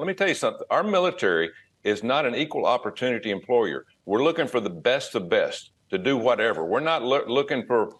Let me tell you something. Our military is not an equal opportunity employer. We're looking for the best of best to do whatever. We're not looking for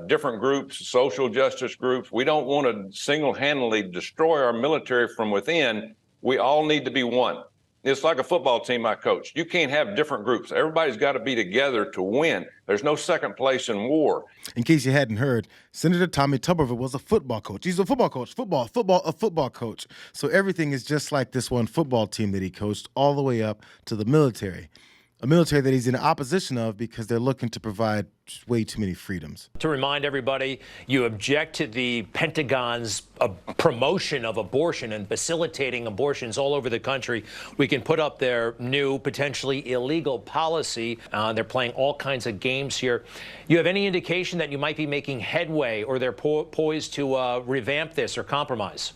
different groups, social justice groups. We don't want to single-handedly destroy our military from within. We all need to be one. It's like a football team I coach. You can't have different groups. Everybody's got to be together to win. There's no second place in war. In case you hadn't heard, Senator Tommy Tuberville was a football coach. He's a football coach, a football coach. So everything is just like this one football team that he coached all the way up to the military. A military that he's in opposition of because they're looking to provide way too many freedoms. To remind everybody, you object to the Pentagon's promotion of abortion and facilitating abortions all over the country. We can put up their new, potentially illegal policy. They're playing all kinds of games here. You have any indication that you might be making headway or they're poised to revamp this or compromise?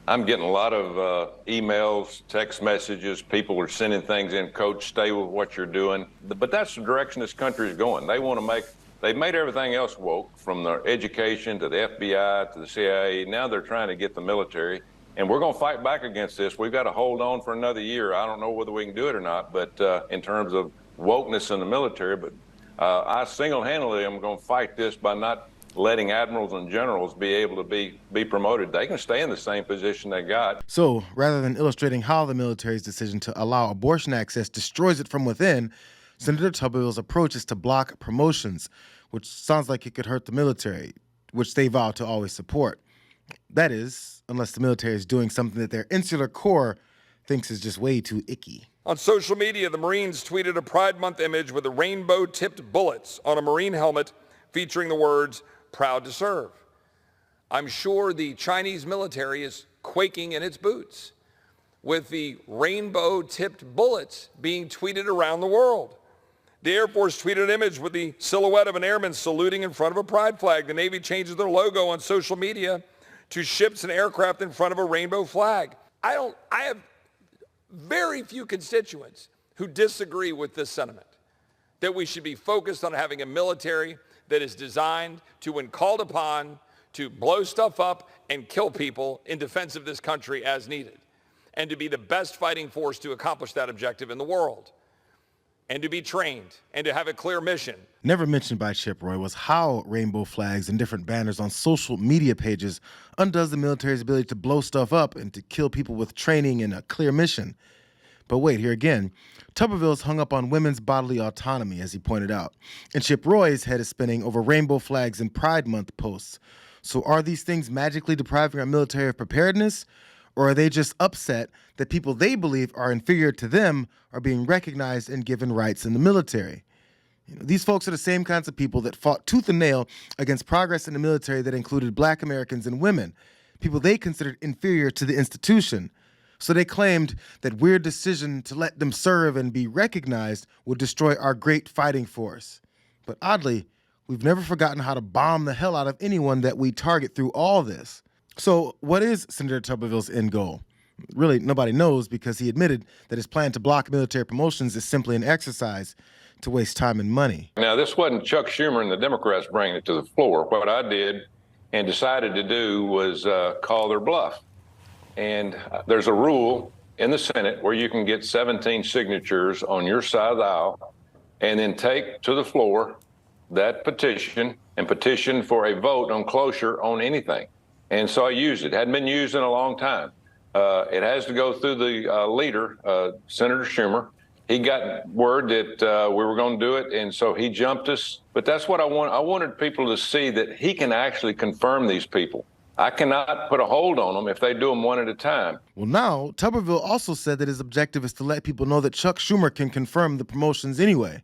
I'm getting a lot of emails, text messages. People are sending things in, Coach, stay with what you're doing. But that's the direction this country is going. They want to they've made everything else woke, from their education to the FBI to the CIA. Now they're trying to get the military. And we're going to fight back against this. We've got to hold on for another year. I don't know whether we can do it or not, but in terms of wokeness in the military. But I single-handedly am going to fight this by not letting admirals and generals be able to be promoted. They can stay in the same position they got. So rather than illustrating how the military's decision to allow abortion access destroys it from within, Senator Tuberville's approach is to block promotions, which sounds like it could hurt the military, which they vow to always support. That is, unless the military is doing something that their insular core thinks is just way too icky. On social media, the Marines tweeted a Pride Month image with the rainbow-tipped bullets on a Marine helmet featuring the words, "Proud to serve." I'm sure the Chinese military is quaking in its boots with the rainbow-tipped bullets being tweeted around the world. The Air Force tweeted an image with the silhouette of an airman saluting in front of a pride flag. The Navy changes their logo on social media to ships and aircraft in front of a rainbow flag. I have very few constituents who disagree with this sentiment, that we should be focused on having a military that is designed to, when called upon, to blow stuff up and kill people in defense of this country as needed, and to be the best fighting force to accomplish that objective in the world, and to be trained, and to have a clear mission. Never mentioned by Chip Roy was how rainbow flags and different banners on social media pages undoes the military's ability to blow stuff up and to kill people with training and a clear mission. But wait, here again, Tuberville's hung up on women's bodily autonomy, as he pointed out, and Chip Roy's head is spinning over rainbow flags and Pride Month posts. So are these things magically depriving our military of preparedness, or are they just upset that people they believe are inferior to them are being recognized and given rights in the military? These folks are the same kinds of people that fought tooth and nail against progress in the military that included Black Americans and women, people they considered inferior to the institution. So they claimed that weird decision to let them serve and be recognized would destroy our great fighting force. But oddly, we've never forgotten how to bomb the hell out of anyone that we target through all this. So what is Senator Tuberville's end goal? Really, nobody knows, because he admitted that his plan to block military promotions is simply an exercise to waste time and money. Now, this wasn't Chuck Schumer and the Democrats bringing it to the floor. What I did and decided to do was call their bluff. And there's a rule in the Senate where you can get 17 signatures on your side of the aisle and then take to the floor that petition and petition for a vote on cloture on anything. And so I used it. Hadn't been used in a long time. It has to go through the leader, Senator Schumer. He got word that we were going to do it, and so he jumped us. But that's what I want. I wanted people to see that he can actually confirm these people. I cannot put a hold on them if they do them one at a time. Well, now, Tuberville also said that his objective is to let people know that Chuck Schumer can confirm the promotions anyway.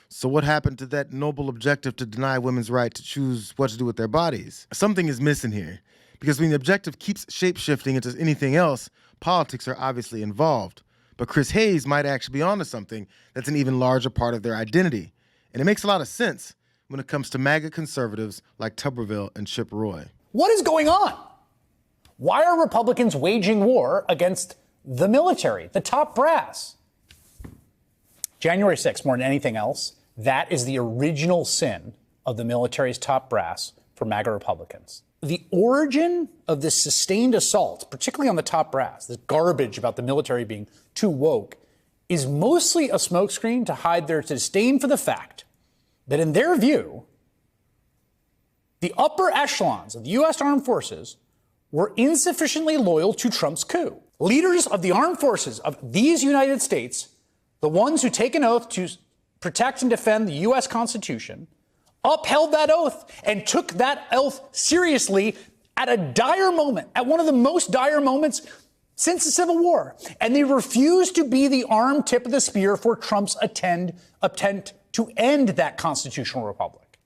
So what happened to that noble objective to deny women's right to choose what to do with their bodies? Something is missing here, because when the objective keeps shape-shifting into anything else, politics are obviously involved. But Chris Hayes might actually be onto something that's an even larger part of their identity. And it makes a lot of sense when it comes to MAGA conservatives like Tuberville and Chip Roy. What is going on? Why are Republicans waging war against the military, the top brass? January 6th, more than anything else, that is the original sin of the military's top brass for MAGA Republicans. the origin of this sustained assault, particularly on the top brass, this garbage about the military being too woke, is mostly a smokescreen to hide their disdain for the fact that, in their view, the upper echelons of the U.S. armed forces were insufficiently loyal to Trump's coup. Leaders of the armed forces of these United States, the ones who take an oath to protect and defend the U.S. Constitution, upheld that oath and took that oath seriously at a dire moment, at one of the most dire moments since the Civil War. And they refused to be the arm tip of the spear for Trump's attempt to end that constitutional republic.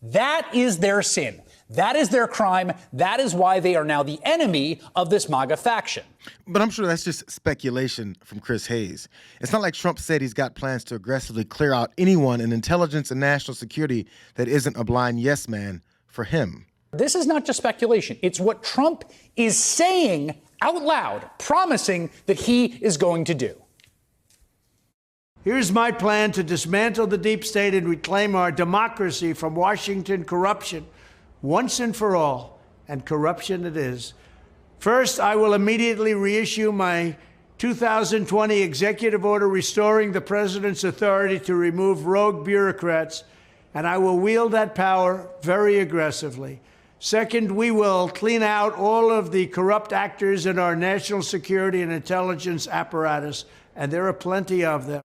That is their sin. That is their crime. That is why they are now the enemy of this MAGA faction. But I'm sure that's just speculation from Chris Hayes. It's not like Trump said he's got plans to aggressively clear out anyone in intelligence and national security that isn't a blind yes man for him. This is not just speculation. It's what Trump is saying out loud, promising that he is going to do. Here's my plan to dismantle the deep state and reclaim our democracy from Washington corruption once and for all, and corruption it is. First, I will immediately reissue my 2020 executive order restoring the president's authority to remove rogue bureaucrats, and I will wield that power very aggressively. Second, we will clean out all of the corrupt actors in our national security and intelligence apparatus, and there are plenty of them.